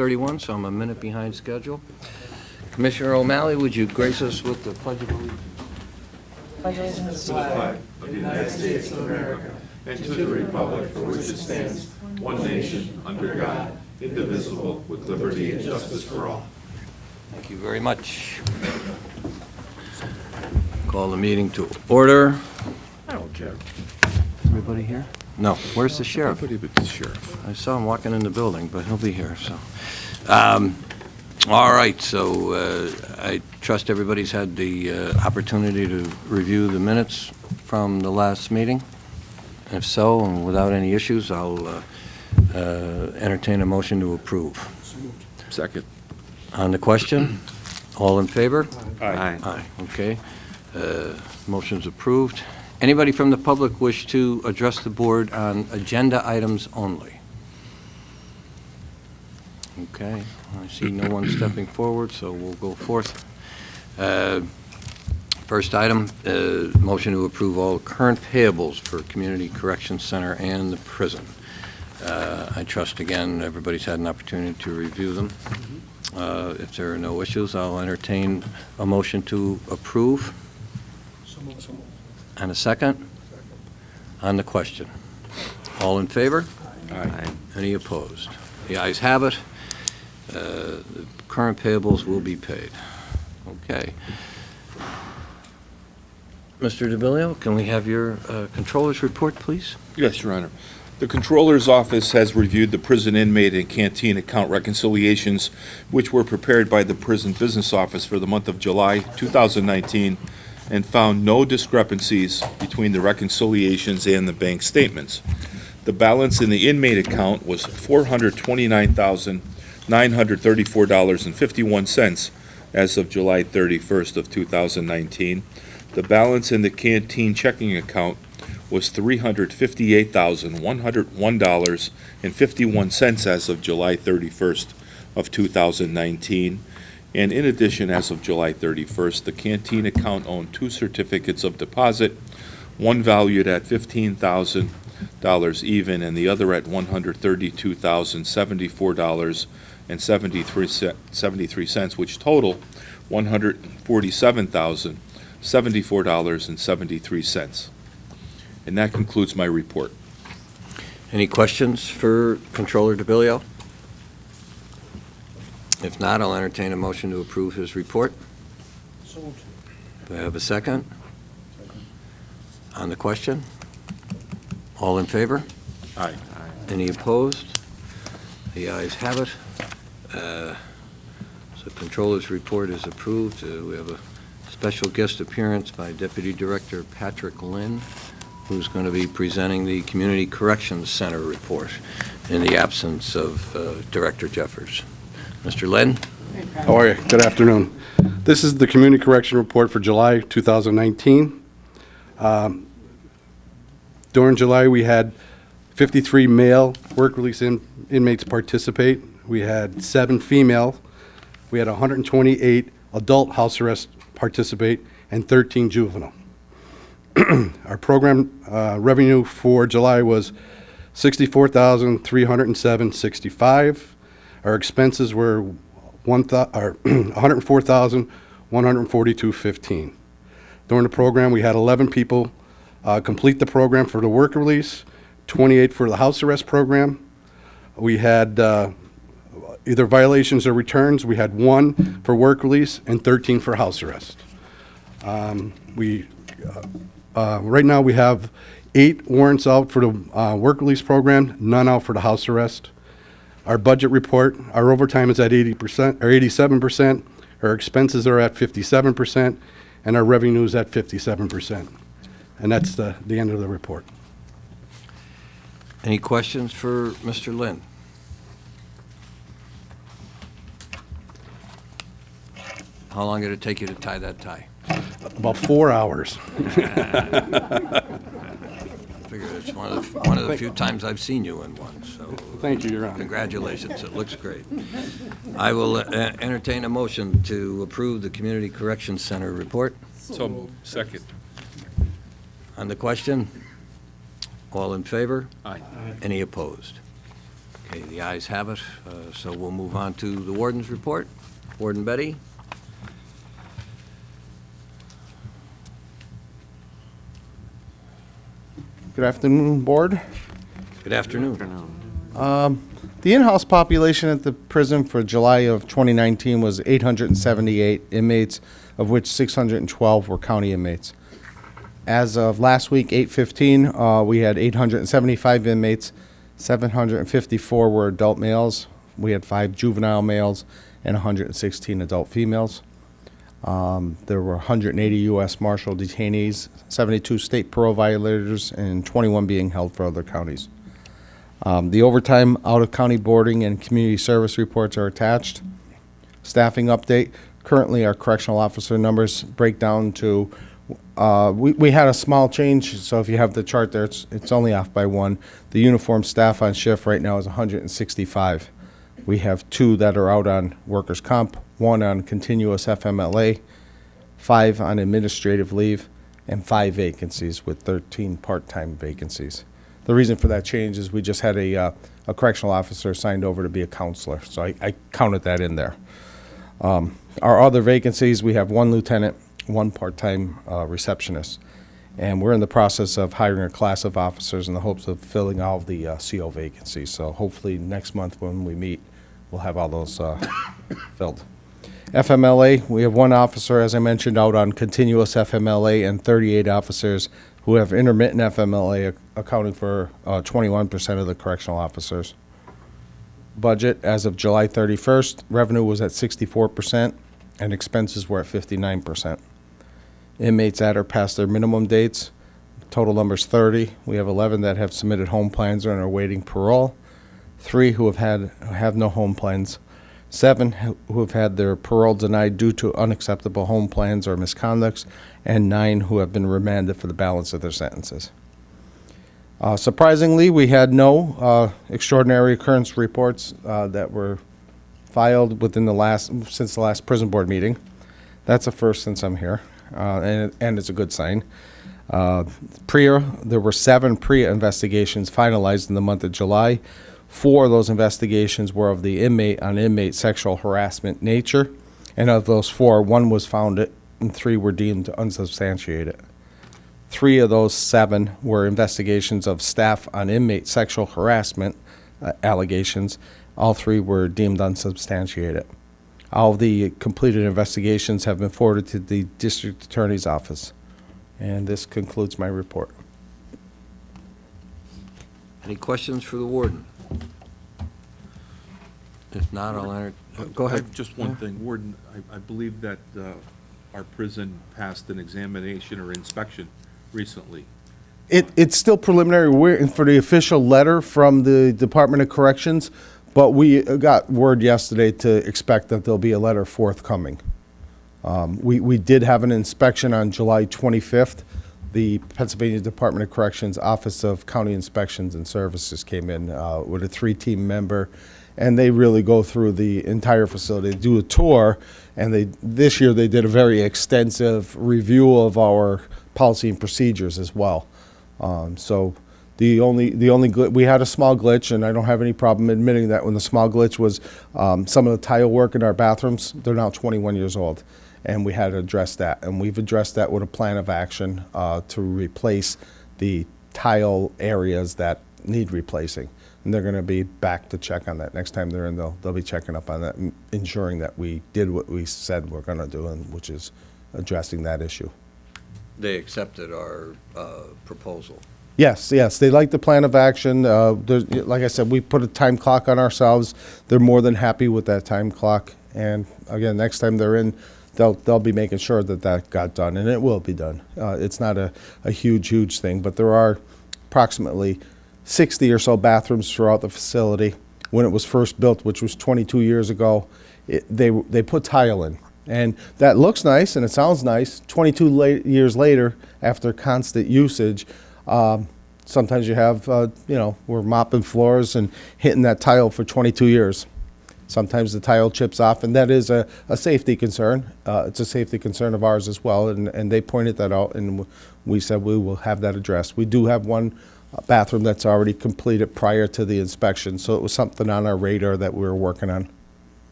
6:31, so I'm a minute behind schedule. Commissioner O'Malley, would you grace us with the Pledge of Allegiance? Pledge allegiance to the flag of the United States of America and to the republic for which it stands, one nation, under God, indivisible, with liberty and justice for all. Thank you very much. Call the meeting to order. I don't care. Is everybody here? No. Where's the sheriff? Nobody but the sheriff. I saw him walking in the building, but he'll be here, so. All right, so I trust everybody's had the opportunity to review the minutes from the last meeting. If so, and without any issues, I'll entertain a motion to approve. Second. On the question, all in favor? Aye. Aye, okay. Motion's approved. Anybody from the public wish to address the board on agenda items only? Okay, I see no one stepping forward, so we'll go forth. First item, motion to approve all current payables for Community Corrections Center and the prison. I trust, again, everybody's had an opportunity to review them. If there are no issues, I'll entertain a motion to approve. And a second? On the question. All in favor? Aye. Any opposed? The ayes have it. The current payables will be paid. Okay. Mr. DeBillio, can we have your controller's report, please? Yes, Your Honor. The Controller's Office has reviewed the prison inmate and canteen account reconciliations, which were prepared by the Prison Business Office for the month of July 2019, and found no discrepancies between the reconciliations and the bank statements. The balance in the inmate account was $429,934.51 as of July 31st of 2019. The balance in the canteen checking account was $358,101.51 as of July 31st of 2019. And in addition, as of July 31st, the canteen account owned two certificates of deposit, one valued at $15,000 even and the other at $132,074.73, which total $147,074.73. And that concludes my report. Any questions for Controller DeBillio? If not, I'll entertain a motion to approve his report. Do I have a second? On the question? All in favor? Aye. Any opposed? The ayes have it. So Controller's report is approved. We have a special guest appearance by Deputy Director Patrick Lynn, who's going to be presenting the Community Corrections Center report in the absence of Director Jeffers. Mr. Lynn? How are you? Good afternoon. This is the Community Correction Report for July 2019. During July, we had 53 male work release inmates participate. We had 7 female. We had 128 adult house arrest participate and 13 juvenile. Our program revenue for July was $64,307.65. Our expenses were $104,142.15. During the program, we had 11 people complete the program for the work release, 28 for the house arrest program. We had either violations or returns. We had 1 for work release and 13 for house arrest. Right now, we have 8 warrants out for the work release program, none out for the house arrest. Our budget report, our overtime is at 80% or 87%. Our expenses are at 57%, and our revenue is at 57%. And that's the end of the report. Any questions for Mr. Lynn? How long did it take you to tie that tie? About 4 hours. I figure it's one of the few times I've seen you in one, so Thank you, Your Honor. congratulations, it looks great. I will entertain a motion to approve the Community Corrections Center report. So, second. On the question, all in favor? Aye. Any opposed? Okay, the ayes have it. So we'll move on to the Warden's Report. Warden Betty? Good afternoon, Board. Good afternoon. The in-house population at the prison for July of 2019 was 878 inmates, of which 612 were county inmates. As of last week, 8/15, we had 875 inmates, 754 were adult males, we had 5 juvenile males, and 116 adult females. There were 180 U.S. Marshal detainees, 72 state parole violators, and 21 being held for other counties. The overtime, out-of-county boarding, and community service reports are attached. Staffing update. Currently, our correctional officer numbers break down to, we had a small change, so if you have the chart there, it's only off by 1. The uniform staff on shift right now is 165. We have 2 that are out on workers' comp, 1 on continuous FMLA, 5 on administrative leave, and 5 vacancies with 13 part-time vacancies. The reason for that change is we just had a correctional officer signed over to be a counselor, so I counted that in there. Our other vacancies, we have 1 lieutenant, 1 part-time receptionist, and we're in the process of hiring a class of officers in the hopes of filling all of the CO vacancies. So hopefully next month when we meet, we'll have all those filled. FMLA, we have 1 officer, as I mentioned, out on continuous FMLA, and 38 officers who have intermittent FMLA, accounting for 21% of the correctional officers. Budget, as of July 31st, revenue was at 64%, and expenses were at 59%. Inmates at or past their minimum dates, total number's 30. We have 11 that have submitted home plans and are awaiting parole, 3 who have no home plans, 7 who have had their parole denied due to unacceptable home plans or misconducts, and 9 who have been remanded for the balance of their sentences. Surprisingly, we had no extraordinary occurrence reports that were filed since the last prison board meeting. That's a first since I'm here, and it's a good sign. There were 7 PREA investigations finalized in the month of July. 4 of those investigations were of the inmate sexual harassment nature, and of those 4, 1 was founded and 3 were deemed unsubstantiated. 3 of those 7 were investigations of staff on inmate sexual harassment allegations. All 3 were deemed unsubstantiated. All of the completed investigations have been forwarded to the district attorney's office. And this concludes my report. Any questions for the warden? If not, I'll enter, go I ahead. have just one thing. Warden, I believe that our prison passed an examination or inspection recently. It's still preliminary. We're waiting for the official letter from the Department of Corrections, but we got word yesterday to expect that there'll be a letter forthcoming. We did have an inspection on July 25th. The Pennsylvania Department of Corrections Office of County Inspections and Services came in with a 3-team member, and they really go through the entire facility. They do a tour, and this year they did a very extensive review of our policy and procedures as well. So we had a small glitch, and I don't have any problem admitting that when the small glitch was some of the tile work in our bathrooms. They're now 21 years old, and we had to address that. And we've addressed that with a plan of action to replace the tile areas that need replacing. And they're going to be back to check on that. Next time they're in, they'll be checking up on that, ensuring that we did what we said we're going to do, which is addressing that issue. They accepted our proposal. Yes, they like the plan of action. Like I said, we put a time clock on ourselves. They're more than happy with that time clock. And again, next time they're in, they'll be making sure that got done, and it will be done. It's not a huge thing, but there are approximately 60 or so bathrooms throughout the facility. When it was first built, which was 22 years ago, they put tile in. And that looks nice and it sounds nice. 22 years later, after constant usage, sometimes you have, we're mopping floors and hitting that tile for 22 years. Sometimes the tile chips off, and that is a safety concern. It's a safety concern of ours as well, and they pointed that out, and we said we will have that addressed. We do have one bathroom that's already completed prior to the inspection. So it was something on our radar that we were working on.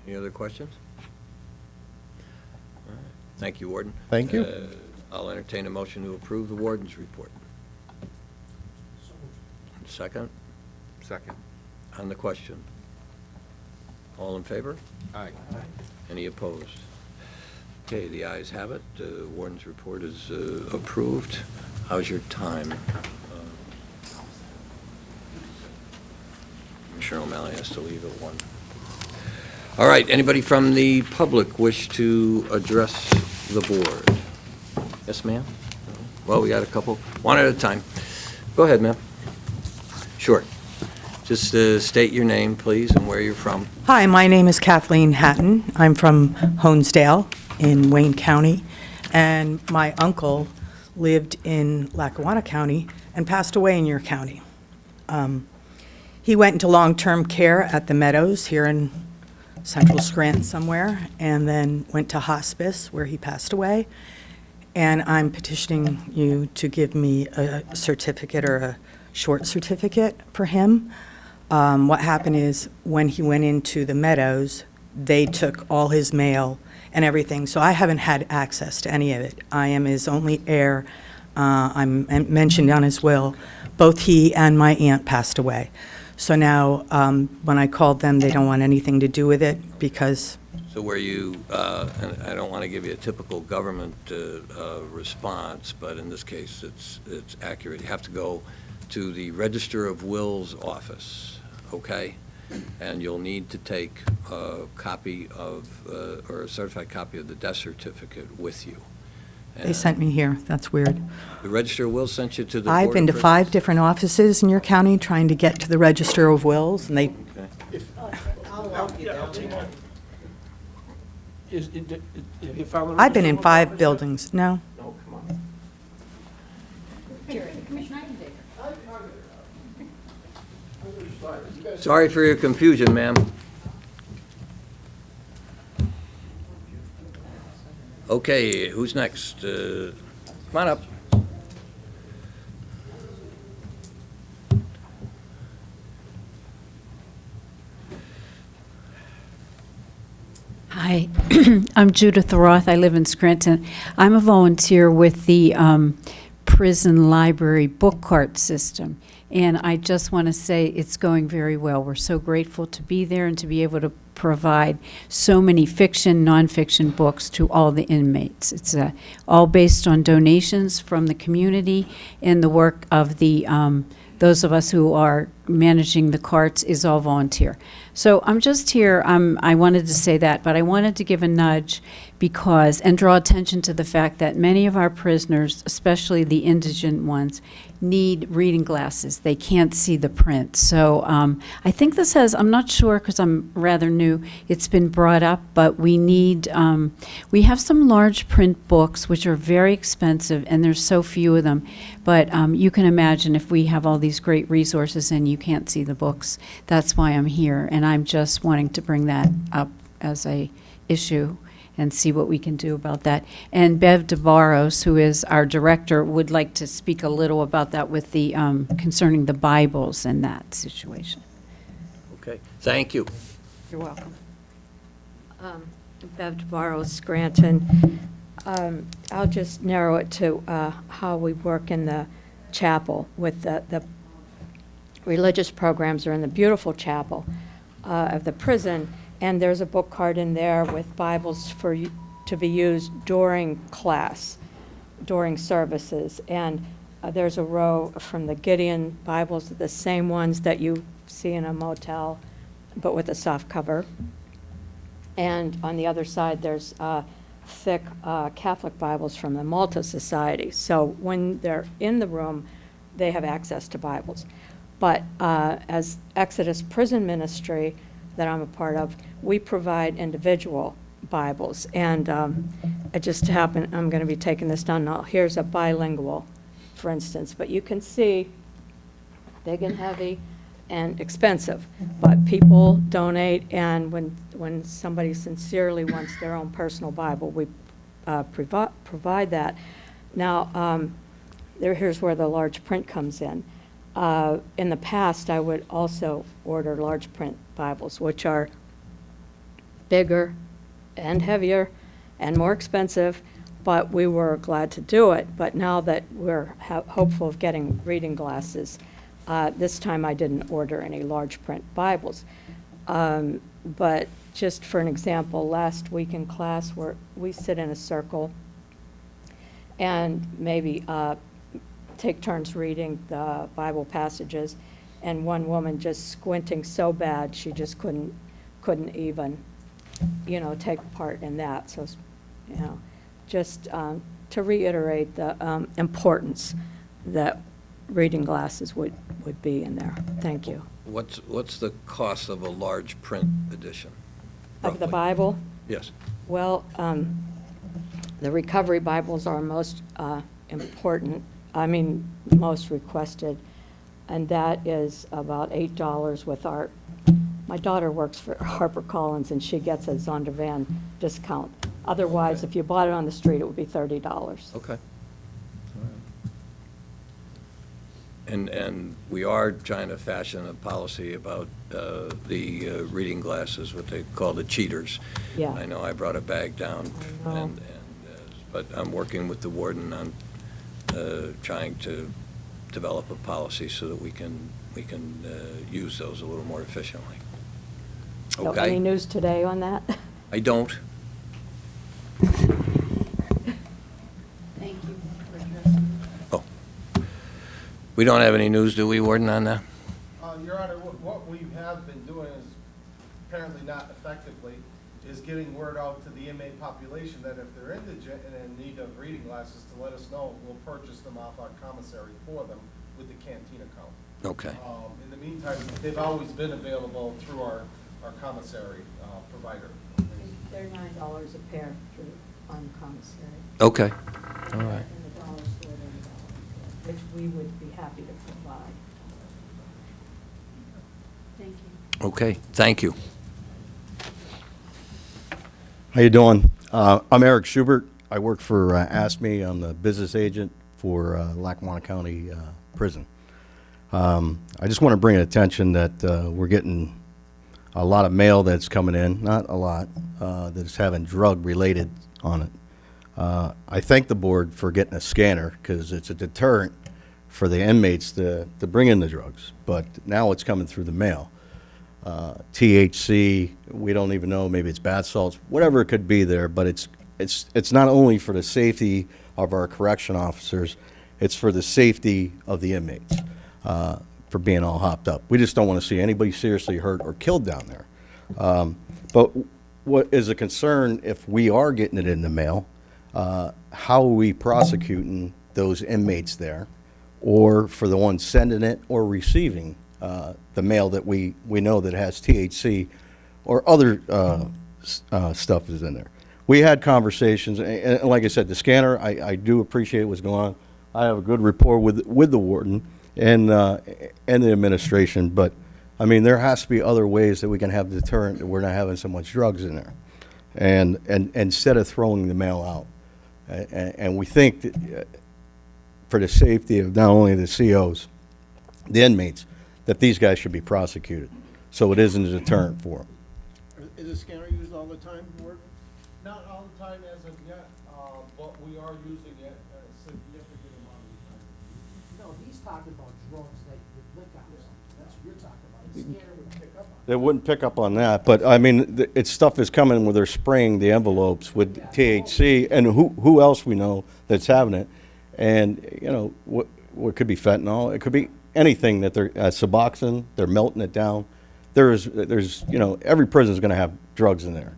Any other questions? All right. Thank you, Warden. Thank you. I'll entertain a motion to approve the Warden's report. Second, Second. on the question. All in favor? Aye. Any opposed? Okay, the ayes have it. The Warden's report is approved. How's your time? Commissioner O'Malley has to leave at 1. All right, anybody from the public wish to address the board? Yes, ma'am? Well, we got a couple. One at a time. Go ahead, ma'am. Sure. Just state your name, please, and where you're from. Hi, my name is Kathleen Hatton. I'm from Honesdale in Wayne County, and my uncle lived in Lackawanna County and passed away in your county. He went into long-term care at the Meadows here in Central Scranton somewhere, and then went to hospice where he passed away. And I'm petitioning you to give me a certificate or a short certificate for him. What happened is when he went into the Meadows, they took all his mail and everything, so I haven't had access to any of it. I am his only heir. I'm mentioned on his will. Both he and my aunt passed away. So now, when I called them, they don't want anything to do with it because So where you, and I don't want to give you a typical government response, but in this case, it's accurate. You have to go to the Register of Wills office, okay? And you'll need to take a copy of, or a certified copy of the death certificate with you. they sent me here. That's weird. The Register of Wills sent you to the I've Board been of to 5 Prisons? different offices in your county trying to get to the Register of Wills, and they, Okay. I've been in 5 buildings. No? Sorry for your confusion, ma'am. Okay, who's next? Come on up. Hi, I'm Judith Roth. I live in Scranton. I'm a volunteer with the prison library book cart system, and I just want to say it's going very well. We're so grateful to be there and to be able to provide so many fiction, nonfiction books to all the inmates. It's all based on donations from the community, and the work of the those of us who are managing the carts is all volunteer. So I'm just here, I wanted to say that, but I wanted to give a nudge and draw attention to the fact that many of our prisoners, especially the indigent ones, need reading glasses. They can't see the print. So I think this I'm not sure because I'm rather new, it's been brought up, but we have some large print books which are very expensive and there's so few of them. But you can imagine if we have all these great resources and you can't see the books, that's why I'm here. And I'm just wanting to bring that up as a issue and see what we can do about that. And Bev DeBarros, who is our director, would like to speak a little about that with the concerning the Bibles and that situation. Okay, thank you. You're welcome. Bev DeBarros, Scranton. I'll just narrow it to how we work in the chapel with the religious programs are in the beautiful chapel of the prison, and there's a book cart in there with Bibles to be used during class, during services, and there's a row from the Gideon Bibles, the same ones that you see in a motel, but with a soft cover. And on the other side, there's thick Catholic Bibles from the Malta Society. So when they're in the room, they have access to Bibles. But as Exodus Prison Ministry that I'm a part of, we provide individual Bibles. And it just happened, I'm going to be taking this down now. Here's a bilingual, for instance. But you can see, big and heavy and expensive. But people donate, and when somebody sincerely wants their own personal Bible, we provide that. Now, here's where the large print comes in. In the past, I would also order large print Bibles, which are bigger and heavier and more expensive, but we were glad to do it. But now that we're hopeful of getting reading glasses, this time I didn't order any large print Bibles. But just for an example, last week in class, we sit in a circle and maybe take turns reading the Bible passages, and one woman just squinting so bad she just couldn't even, take part in that. So, just to reiterate the importance that reading glasses would be in there. Thank you. What's the cost of a large print edition? Of the roughly? Bible? Yes. Well, the recovery Bibles are most important, most requested, and that is about $8 with my daughter works for HarperCollins, and she gets a Zondervan discount. Otherwise, Okay. if you bought it on the street, it would be $30. Okay. And we are trying to fashion a policy about the reading glasses, what they call the cheaters. Yeah. I know I brought a bag down, I know. but I'm working with the warden on trying to develop a policy so that we can use those a little more efficiently. So Okay? any news today on that? I don't. Thank you for addressing. Oh. We don't have any news, do we, Warden, on that? Your Honor, what we have been doing is apparently not effectively, is getting word out to the inmate population that if they're indigent and in need of reading glasses, to let us know. We'll purchase them off our commissary for them with the canteen account. Okay. In the meantime, they've always been available through our commissary provider. They're $9 a pair on commissary. Okay. All right. And the dollar store, $30, which we would be happy to provide. Thank you. Okay, thank you. How you doing? I'm Eric Schubert. I work for ASME. I'm the business agent for Lackawanna County Prison. I just want to bring attention that we're getting a lot of mail that's coming in, not a lot, that's having drug-related on it. I thank the board for getting a scanner because it's a deterrent for the inmates to bring in the drugs, but now it's coming through the mail. THC, we don't even know, maybe it's bath salts, whatever it could be there, but it's not only for the safety of our correction officers, it's for the safety of the inmates, for being all hopped up. We just don't want to see anybody seriously hurt or killed down there. But what is a concern, if we are getting it in the mail, how are we prosecuting those inmates there, or for the ones sending it or receiving the mail that we know that has THC or other stuff is in there. We had conversations, and like I said, the scanner, I do appreciate what's going on. I have a good rapport with the warden and the administration, but I mean, there has to be other ways that we can have deterrent that we're not having so much drugs in there, and instead of throwing the mail out. And we think that for the safety of not only the COs, the inmates, that these guys should be prosecuted, so it isn't a deterrent for them. Is a scanner used all the time, Ward? Not all the time as of yet, but we are using it a significant amount of the time. No, he's talking about drugs that would lick out or something. That's what you're talking about. The scanner would pick up on. They wouldn't pick up on that, but I mean, it's stuff is coming where they're spraying the envelopes with THC, and who else we know that's having it, and you know what could be fentanyl, it could be anything that they're Suboxone, they're melting it down. There's every prison is going to have drugs in there.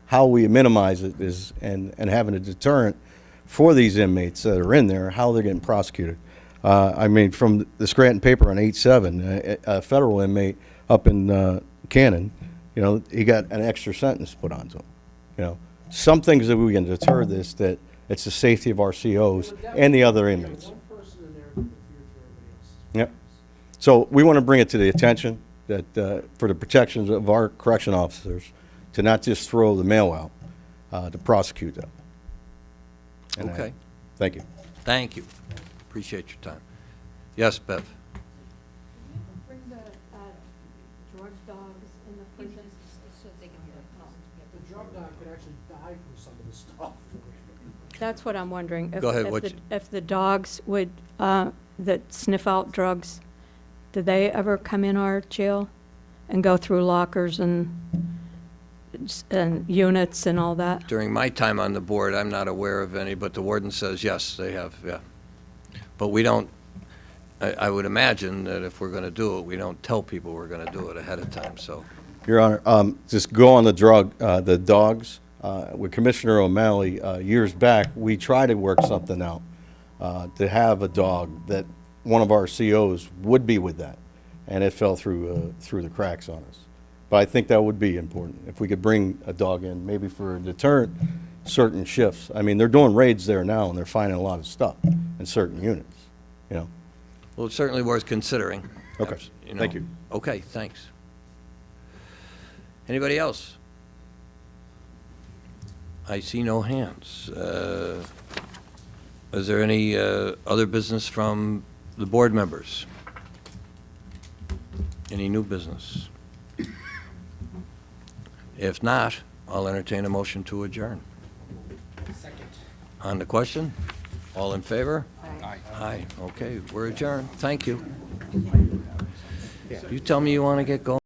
How we minimize it is and having a deterrent for these inmates that are in there, how they're getting prosecuted. I mean, from the Scranton paper on 8/7, a federal inmate up in Cannon, he got an extra sentence put onto him. Some things that we can deter this, that it's the safety of our COs and the other inmates. One person in there could interfere for everybody else. Yep. So we want to bring it to the attention that for the protections of our correction officers, to not just throw the mail out, to prosecute them. And, Okay. thank you. Thank you. Appreciate your time. Yes, Bev? Bring the drug dogs in the prison. The drug dog could actually die from some of this stuff. That's what I'm wondering. Go ahead, If the dogs would, that sniff out drugs, do they ever come in our jail and go through lockers and units and all that? During my time on the board, I'm not aware of any, but the warden says, yes, they have, yeah. But we don't, I would imagine that if we're going to do it, we don't tell people we're going to do it ahead of time, so. Your Honor, just go on the dogs. With Commissioner O'Malley, years back, we tried to work something out to have a dog that one of our COs would be with that, and it fell through the cracks on us. But I think that would be important, if we could bring a dog in, maybe for a deterrent, certain shifts. I mean, they're doing raids there now, and they're finding a lot of stuff in certain units, you know. Well, it's certainly worth considering. Okay, know. thank you. Okay, thanks. Anybody else? I see no hands. Is there any other business from the board members? Any new business? If not, I'll entertain a motion to adjourn. Second. On the question? All in favor? Aye. Aye, okay, we're adjourned. Thank you. You tell me you want to get going.